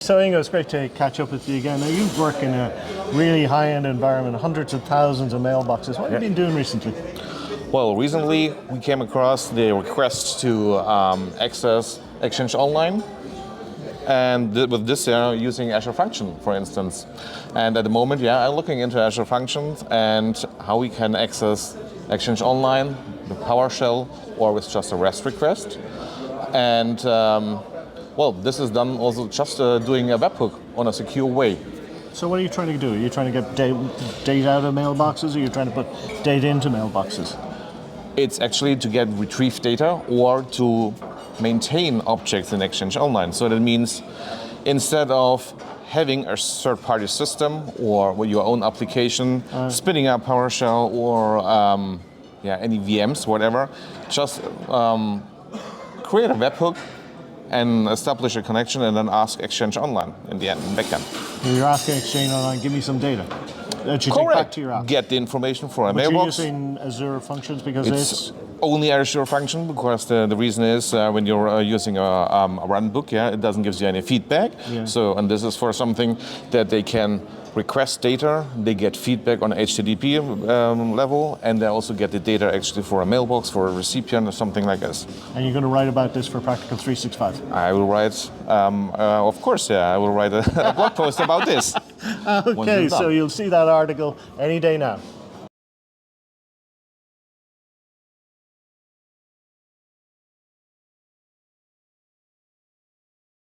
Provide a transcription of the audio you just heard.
So Ingo, it's great to catch up with you again. Now you work in a really high-end environment, hundreds of thousands of mailboxes. What have you been doing recently? Well, recently we came across the request to access Exchange Online, and with this, using Azure Function, for instance. And at the moment, I'm looking into Azure Functions and how we can access Exchange Online with PowerShell or with just a REST request. And this is done also just doing a webhook on a secure way. So what are you trying to do? Are you trying to get data out of mailboxes, or are you trying to put data into mailboxes? It's actually to get retrieved data or to maintain objects in Exchange Online. So that means instead of having a third-party system or with your own application spinning up PowerShell or any VMs, whatever, just create a webhook and establish a connection and then ask Exchange Online in the end, backend. You're asking Exchange Online, give me some data that you take back to your app. Get the information for a But mailbox. You're using Azure Functions because it's only Azure Function, because the reason is when you're using a runbook, it doesn't give you any feedback. Yeah. So, and this is for something that they can request data, they get feedback on HTTP level, and they also get the data actually for a mailbox, for a recipient, or something like this. And you're going to write about this for Practical 365? I will write, of course, I will write a blog post about this. Okay, so you'll see that article any day now.